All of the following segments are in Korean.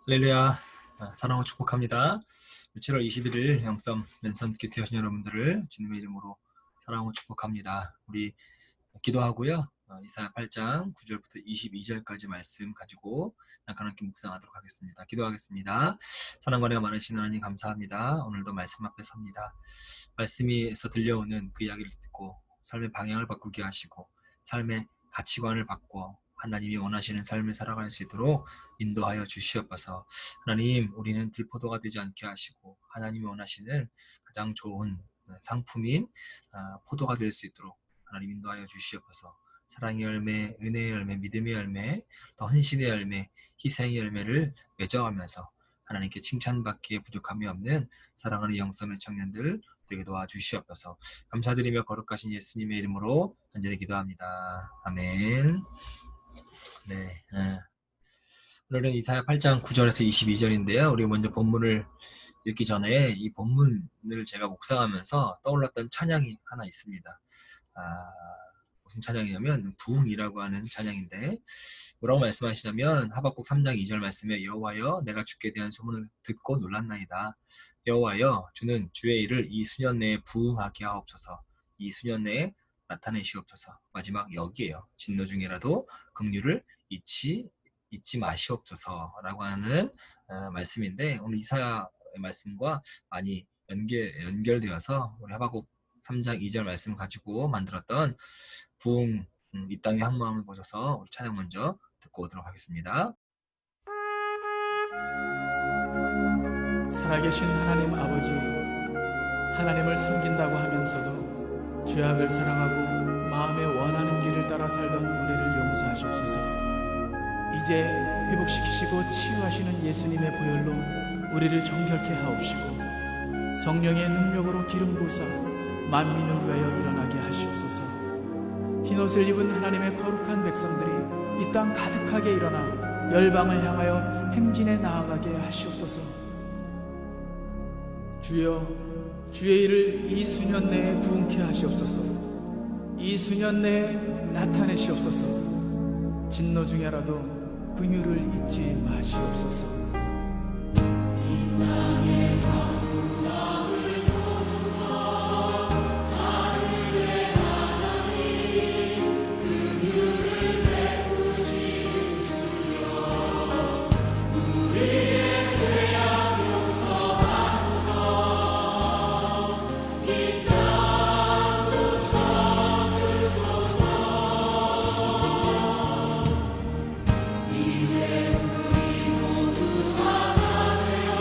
할렐루야. 사랑으로 축복합니다. 7월 21일 영성 맨선 큐티 하신 여러분들을 주님의 이름으로 사랑으로 축복합니다. 우리 기도하고요. 이사야 8장 9절부터 22절까지 말씀 가지고 잠깐 함께 묵상하도록 하겠습니다. 기도하겠습니다. 사랑과 은혜가 많으신 하나님 감사합니다. 오늘도 말씀 앞에 섭니다. 말씀에서 들려오는 그 이야기를 듣고 삶의 방향을 바꾸게 하시고 삶의 가치관을 바꿔 하나님이 원하시는 삶을 살아갈 수 있도록 인도하여 주시옵소서. 하나님, 우리는 들포도가 되지 않게 하시고 하나님이 원하시는 가장 좋은 상품인 포도가 될 수 있도록 하나님 인도하여 주시옵소서. 사랑의 열매, 은혜의 열매, 믿음의 열매, 더 헌신의 열매, 희생의 열매를 맺어가면서 하나님께 칭찬받기에 부족함이 없는 사랑하는 영성의 청년들 되게 도와주시옵소서. 감사드리며 거룩하신 예수님의 이름으로 간절히 기도합니다. 아멘. 네. 오늘은 이사야 8장 9절에서 22절인데요. 우리 먼저 본문을 읽기 전에 이 본문을 제가 묵상하면서 떠올랐던 찬양이 하나 있습니다. 무슨 찬양이냐면 부흥이라고 하는 찬양인데 뭐라고 말씀하시냐면 하박국 3장 2절 말씀에 여호와여 내가 주께 대한 소문을 듣고 놀랐나이다. 여호와여 주는 주의 일을 이 수년 내에 부흥하게 하옵소서. 이 수년 내에 나타내시옵소서. 마지막 여기에요. 진노 중에라도 긍휼을 잊지 마시옵소서라고 하는 말씀인데 오늘 이사야 말씀과 많이 연결되어서 우리 하박국 3장 2절 말씀을 가지고 만들었던 부흥 이 땅의 항모함을 보셔서 우리 찬양 먼저 듣고 오도록 하겠습니다. 살아계신 하나님 아버지, 하나님을 섬긴다고 하면서도 죄악을 사랑하고 마음에 원하는 길을 따라 살던 우리를 용서하시옵소서. 이제 회복시키시고 치유하시는 예수님의 보혈로 우리를 정결케 하옵시고 성령의 능력으로 기름 부으사 만민을 위하여 일어나게 하시옵소서. 흰옷을 입은 하나님의 거룩한 백성들이 이 땅 가득하게 일어나 열방을 향하여 행진에 나아가게 하시옵소서. 주여, 주의 일을 이 수년 내에 부흥케 하시옵소서. 이 수년 내에 나타내시옵소서. 진노 중에라도 긍휼을 잊지 마시옵소서. 이 땅에 강구함을 보소서. 하늘의 하나님 긍휼을 베푸시는 주여 우리의 죄악 용서하소서. 이 땅도 쳐주소서. 이제 우리 모두 하나 되어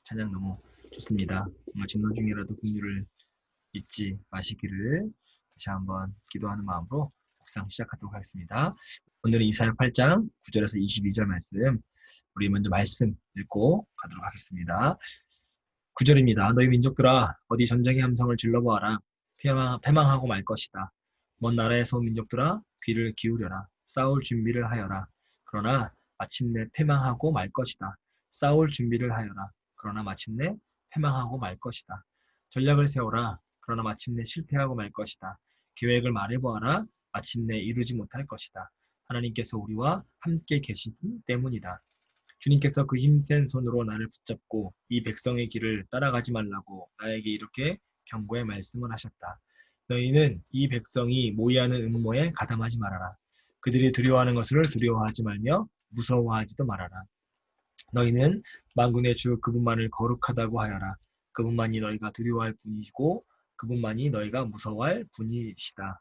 찬양 너무 좋습니다. 진노 중이라도 긍휼을 잊지 마시기를 다시 한번 기도하는 마음으로 묵상 시작하도록 하겠습니다. 오늘은 이사야 8장 9절에서 22절 말씀, 우리 먼저 말씀 읽고 가도록 하겠습니다. 9절입니다. 너희 민족들아 어디 전쟁의 함성을 질러보아라. 패망하고 말 것이다. 먼 나라에서 온 민족들아 귀를 기울여라. 싸울 준비를 하여라. 그러나 마침내 패망하고 말 것이다. 싸울 준비를 하여라. 그러나 마침내 패망하고 말 것이다. 전략을 세워라. 그러나 마침내 실패하고 말 것이다. 계획을 말해보아라. 마침내 이루지 못할 것이다. 하나님께서 우리와 함께 계시기 때문이다. 주님께서 그 힘센 손으로 나를 붙잡고 이 백성의 길을 따라가지 말라고 나에게 이렇게 경고의 말씀을 하셨다. 너희는 이 백성이 모의하는 음모에 가담하지 말아라. 그들이 두려워하는 것을 두려워하지 말며 무서워하지도 말아라. 너희는 만군의 주 그분만을 거룩하다고 하여라. 그분만이 너희가 두려워할 분이고 그분만이 너희가 무서워할 분이시다.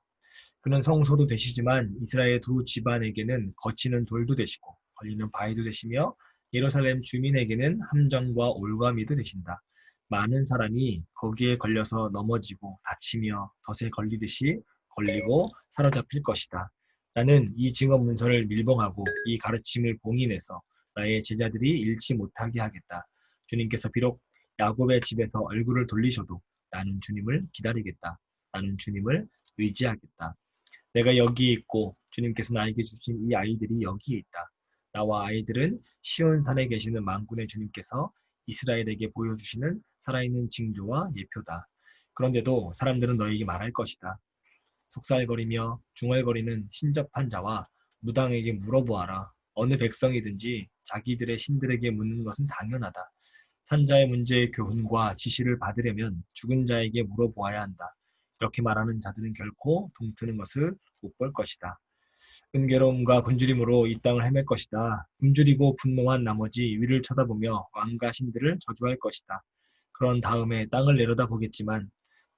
그는 성소도 되시지만 이스라엘 두 집안에게는 거치는 돌도 되시고 걸리는 바위도 되시며 예루살렘 주민에게는 함정과 올가미도 되신다. 많은 사람이 거기에 걸려서 넘어지고 다치며 덫에 걸리듯이 걸리고 사로잡힐 것이다. 나는 이 증언 문서를 밀봉하고 이 가르침을 봉인해서 나의 제자들이 잃지 못하게 하겠다. 주님께서 비록 야곱의 집에서 얼굴을 돌리셔도 나는 주님을 기다리겠다. 나는 주님을 의지하겠다. 내가 여기에 있고 주님께서 나에게 주신 이 아이들이 여기에 있다. 나와 아이들은 시온산에 계시는 만군의 주님께서 이스라엘에게 보여주시는 살아있는 징조와 예표다. 그런데도 사람들은 너에게 말할 것이다. 속살거리며 중얼거리는 신접한 자와 무당에게 물어보아라. 어느 백성이든지 자기들의 신들에게 묻는 것은 당연하다. 산자의 문제의 교훈과 지시를 받으려면 죽은 자에게 물어보아야 한다. 이렇게 말하는 자들은 결코 동트는 것을 못 볼 것이다. 은괴로움과 굶주림으로 이 땅을 헤맬 것이다. 굶주리고 분노한 나머지 위를 쳐다보며 왕과 신들을 저주할 것이다. 그런 다음에 땅을 내려다보겠지만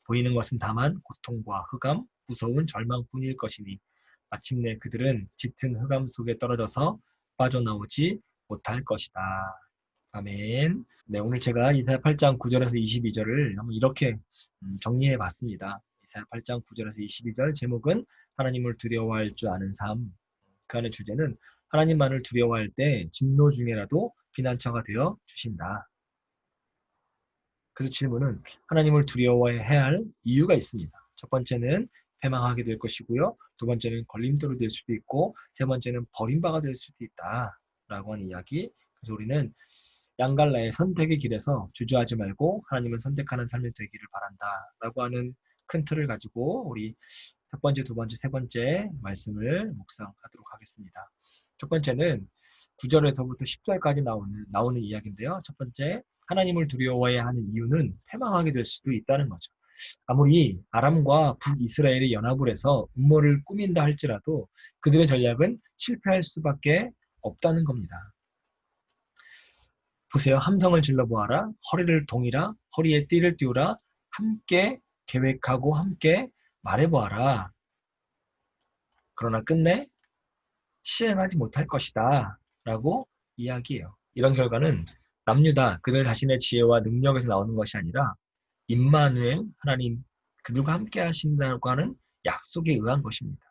보이는 것은 다만 고통과 흑암, 무서운 절망뿐일 것이니 마침내 그들은 짙은 흑암 속에 떨어져서 빠져나오지 못할 것이다. 아멘. 네, 오늘 제가 이사야 8장 9절에서 22절을 한번 이렇게 정리해 봤습니다. 이사야 8장 9절에서 22절 제목은 하나님을 두려워할 줄 아는 삶. 그 안의 주제는 하나님만을 두려워할 때 진노 중에라도 피난처가 되어 주신다. 그래서 질문은 하나님을 두려워해야 할 이유가 있습니다. 첫 번째는 패망하게 될 것이고요. 두 번째는 걸림돌이 될 수도 있고 세 번째는 버림바가 될 수도 있다. 라고 하는 이야기. 그래서 우리는 양갈래의 선택의 길에서 주저하지 말고 하나님을 선택하는 삶이 되기를 바란다. 라고 하는 큰 틀을 가지고 우리 첫 번째, 두 번째, 세 번째 말씀을 묵상하도록 하겠습니다. 첫 번째는 9절에서부터 10절까지 나오는 이야기인데요. 첫 번째, 하나님을 두려워해야 하는 이유는 패망하게 될 수도 있다는 거죠. 아무리 아람과 북이스라엘이 연합을 해서 음모를 꾸민다 할지라도 그들의 전략은 실패할 수밖에 없다는 겁니다. 보세요. 함성을 질러보아라. 허리를 동이라. 허리에 띠를 띄우라. 함께 계획하고 함께 말해보아라. 그러나 끝내 시행하지 못할 것이다. 라고 이야기해요. 이런 결과는 남유다 그들 자신의 지혜와 능력에서 나오는 것이 아니라 임마누엘 하나님 그들과 함께 하신다고 하는 약속에 의한 것입니다.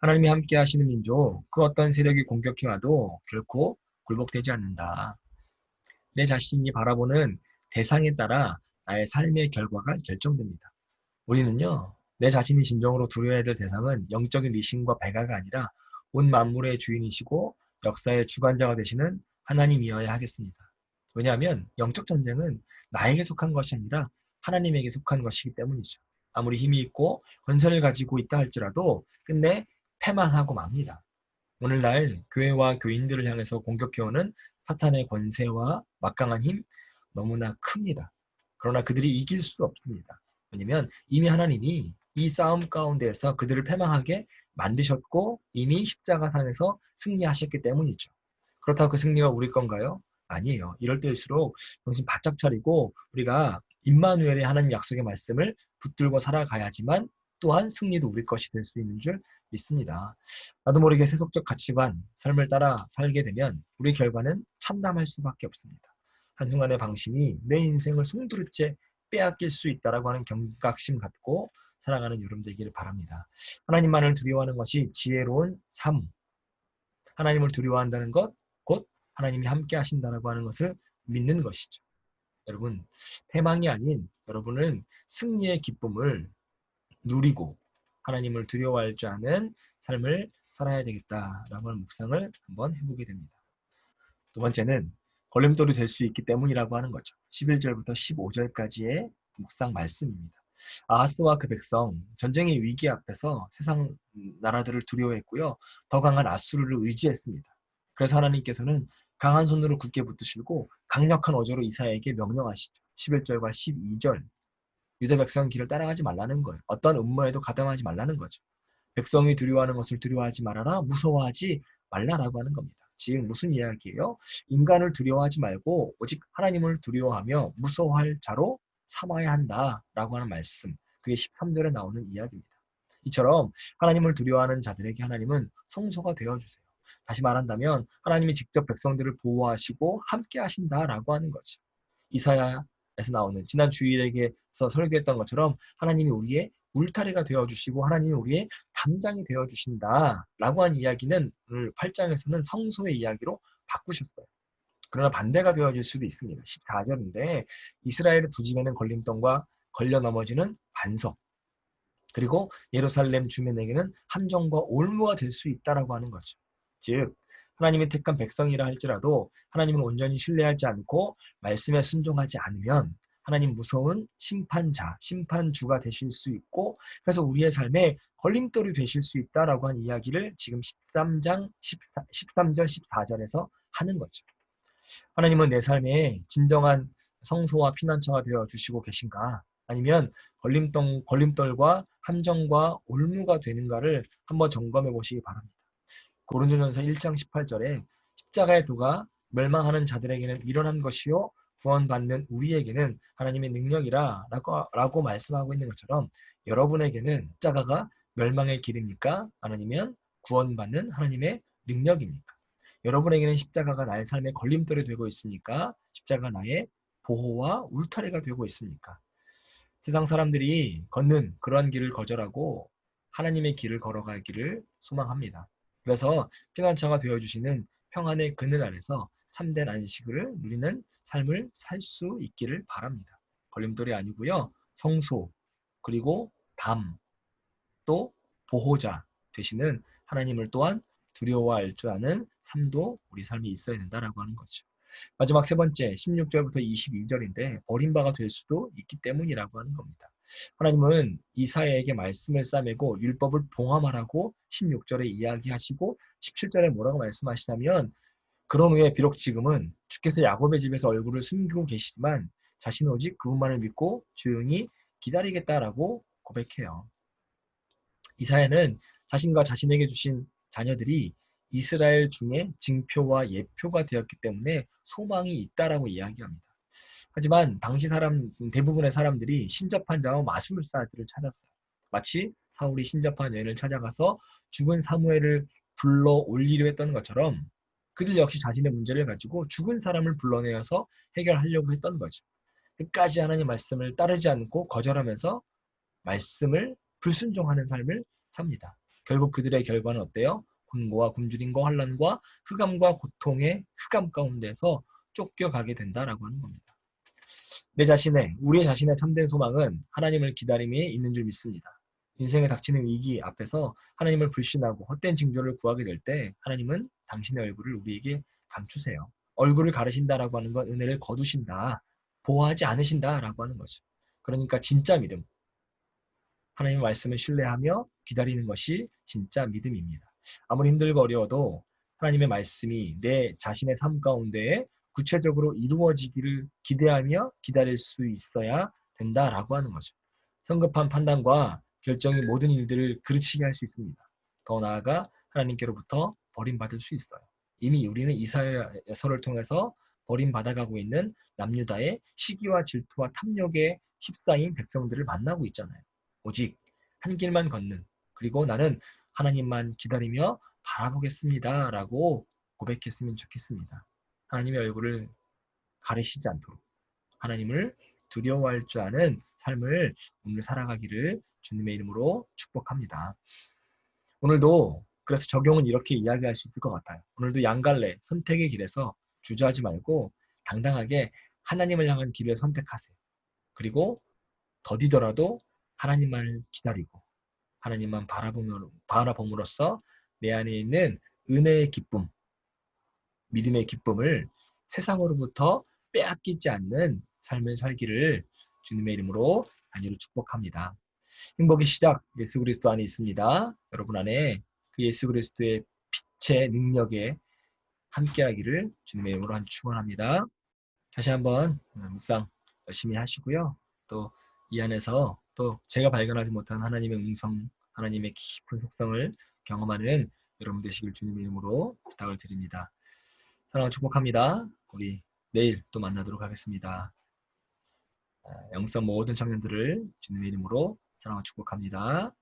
하나님이 함께 하시는 민족 그 어떤 세력이 공격해 와도 결코 굴복되지 않는다. 내 자신이 바라보는 대상에 따라 나의 삶의 결과가 결정됩니다. 우리는요. 내 자신이 진정으로 두려워해야 될 대상은 영적인 리신과 백아가 아니라 온 만물의 주인이시고 역사의 주관자가 되시는 하나님이어야 하겠습니다. 왜냐하면 영적 전쟁은 나에게 속한 것이 아니라 하나님에게 속한 것이기 때문이죠. 아무리 힘이 있고 권세를 가지고 있다 할지라도 끝내 패망하고 맙니다. 오늘날 교회와 교인들을 향해서 공격해오는 사탄의 권세와 막강한 힘 너무나 큽니다. 그러나 그들이 이길 수 없습니다. 왜냐하면 이미 하나님이 이 싸움 가운데에서 그들을 패망하게 만드셨고 이미 십자가상에서 승리하셨기 때문이죠. 그렇다고 그 승리가 우리 건가요? 아니에요. 이럴 때일수록 정신 바짝 차리고 우리가 임마누엘의 하나님 약속의 말씀을 붙들고 살아가야지만 또한 승리도 우리 것이 될 수 있는 줄 믿습니다. 나도 모르게 세속적 가치관, 삶을 따라 살게 되면 우리 결과는 참담할 수밖에 없습니다. 한순간의 방심이 내 인생을 송두리째 빼앗길 수 있다라고 하는 경각심 갖고 살아가는 여러분 되기를 바랍니다. 하나님만을 두려워하는 것이 지혜로운 삶, 하나님을 두려워한다는 것, 곧 하나님이 함께 하신다라고 하는 것을 믿는 것이죠. 여러분, 패망이 아닌 여러분은 승리의 기쁨을 누리고 하나님을 두려워할 줄 아는 삶을 살아야 되겠다라고 하는 묵상을 한번 해보게 됩니다. 두 번째는 걸림돌이 될 수 있기 때문이라고 하는 거죠. 11절부터 15절까지의 묵상 말씀입니다. 아하스와 그 백성, 전쟁의 위기 앞에서 세상 나라들을 두려워했고요. 더 강한 아수르를 의지했습니다. 그래서 하나님께서는 강한 손으로 굳게 붙드시고 강력한 어조로 이사야에게 명령하시죠. 11절과 12절. 유다 백성 길을 따라가지 말라는 거예요. 어떤 음모에도 가담하지 말라는 거죠. 백성이 두려워하는 것을 두려워하지 말아라. 무서워하지 말라라고 하는 겁니다. 지금 무슨 이야기예요? 인간을 두려워하지 말고 오직 하나님을 두려워하며 무서워할 자로 삼아야 한다라고 하는 말씀. 그게 13절에 나오는 이야기입니다. 이처럼 하나님을 두려워하는 자들에게 하나님은 성소가 되어주세요. 다시 말한다면 하나님이 직접 백성들을 보호하시고 함께 하신다라고 하는 거죠. 이사야에서 나오는 지난 주일에게서 설교했던 것처럼 하나님이 우리의 울타리가 되어주시고 하나님이 우리의 담장이 되어주신다라고 한 이야기는 오늘 8장에서는 성소의 이야기로 바꾸셨어요. 그러나 반대가 되어질 수도 있습니다. 14절인데 이스라엘의 두 집에는 걸림돌과 걸려 넘어지는 반석, 그리고 예루살렘 주민에게는 함정과 올무가 될 수 있다라고 하는 거죠. 즉 하나님이 택한 백성이라 할지라도 하나님을 온전히 신뢰하지 않고 말씀에 순종하지 않으면 하나님 무서운 심판자, 심판주가 되실 수 있고 그래서 우리의 삶에 걸림돌이 되실 수 있다라고 한 이야기를 지금 13절, 14절에서 하는 거죠. 하나님은 내 삶에 진정한 성소와 피난처가 되어 주시고 계신가? 아니면 걸림돌과 함정과 올무가 되는가를 한번 점검해 보시기 바랍니다. 고린도전서 1장 18절에 십자가의 도가 멸망하는 자들에게는 일어난 것이요 구원받는 우리에게는 하나님의 능력이라 라고 말씀하고 있는 것처럼 여러분에게는 십자가가 멸망의 길입니까? 아니면 구원받는 하나님의 능력입니까? 여러분에게는 십자가가 나의 삶의 걸림돌이 되고 있습니까? 십자가가 나의 보호와 울타리가 되고 있습니까? 세상 사람들이 걷는 그러한 길을 거절하고 하나님의 길을 걸어가기를 소망합니다. 그래서 피난처가 되어주시는 평안의 그늘 아래서 참된 안식을 누리는 삶을 살 수 있기를 바랍니다. 걸림돌이 아니고요. 성소, 그리고 담, 또 보호자 되시는 하나님을 또한 두려워할 줄 아는 삶도 우리 삶에 있어야 된다라고 하는 거죠. 마지막 세 번째 16절부터 22절인데 버림바가 될 수도 있기 때문이라고 하는 겁니다. 하나님은 이사야에게 말씀을 싸매고 율법을 봉함하라고 16절에 이야기하시고 17절에 뭐라고 말씀하시냐면 그런 후에 비록 지금은 주께서 야곱의 집에서 얼굴을 숨기고 계시지만 자신은 오직 그분만을 믿고 조용히 기다리겠다라고 고백해요. 이사야는 자신과 자신에게 주신 자녀들이 이스라엘 중에 징표와 예표가 되었기 때문에 소망이 있다라고 이야기합니다. 하지만 당시 대부분의 사람들이 신접한 자와 마술사들을 찾았어요. 마치 사울이 신접한 여인을 찾아가서 죽은 사무엘을 불러 올리려 했던 것처럼 그들 역시 자신의 문제를 가지고 죽은 사람을 불러내어서 해결하려고 했던 거죠. 끝까지 하나님 말씀을 따르지 않고 거절하면서 말씀을 불순종하는 삶을 삽니다. 결국 그들의 결과는 어때요? 곤고와 굶주림과 환난과 흑암과 고통의 흑암 가운데서 쫓겨가게 된다라고 하는 겁니다. 우리의 자신의 참된 소망은 하나님을 기다림에 있는 줄 믿습니다. 인생에 닥치는 위기 앞에서 하나님을 불신하고 헛된 징조를 구하게 될 때 하나님은 당신의 얼굴을 우리에게 감추세요. 얼굴을 가르신다라고 하는 건 은혜를 거두신다, 보호하지 않으신다라고 하는 거죠. 그러니까 진짜 믿음, 하나님의 말씀을 신뢰하며 기다리는 것이 진짜 믿음입니다. 아무리 힘들고 어려워도 하나님의 말씀이 내 자신의 삶 가운데 구체적으로 이루어지기를 기대하며 기다릴 수 있어야 된다라고 하는 거죠. 성급한 판단과 결정이 모든 일들을 그르치게 할 수 있습니다. 더 나아가 하나님께로부터 버림받을 수 있어요. 이미 우리는 이사야서를 통해서 버림받아가고 있는 남유다의 시기와 질투와 탐욕에 휩싸인 백성들을 만나고 있잖아요. 오직 한 길만 걷는, 그리고 나는 하나님만 기다리며 바라보겠습니다 라고 고백했으면 좋겠습니다. 하나님의 얼굴을 가리시지 않도록 하나님을 두려워할 줄 아는 삶을 오늘 살아가기를 주님의 이름으로 축복합니다. 오늘도 그래서 적용은 이렇게 이야기할 수 있을 것 같아요. 오늘도 양갈래 선택의 길에서 주저하지 말고 당당하게 하나님을 향한 길을 선택하세요. 그리고 더디더라도 하나님만을 기다리고 하나님만 바라봄으로써 내 안에 있는 은혜의 기쁨, 믿음의 기쁨을 세상으로부터 빼앗기지 않는 삶을 살기를 주님의 이름으로 간절히 축복합니다. 행복의 시작 예수 그리스도 안에 있습니다. 여러분 안에 그 예수 그리스도의 빛의 능력에 함께하기를 주님의 이름으로 축원합니다. 다시 한번 묵상 열심히 하시고요. 또 이 안에서 또 제가 발견하지 못한 하나님의 음성, 하나님의 깊은 속성을 경험하는 여러분 되시길 주님의 이름으로 부탁을 드립니다. 사랑하고 축복합니다. 우리 내일 또 만나도록 하겠습니다. 영성 모든 청년들을 주님의 이름으로 사랑하고 축복합니다.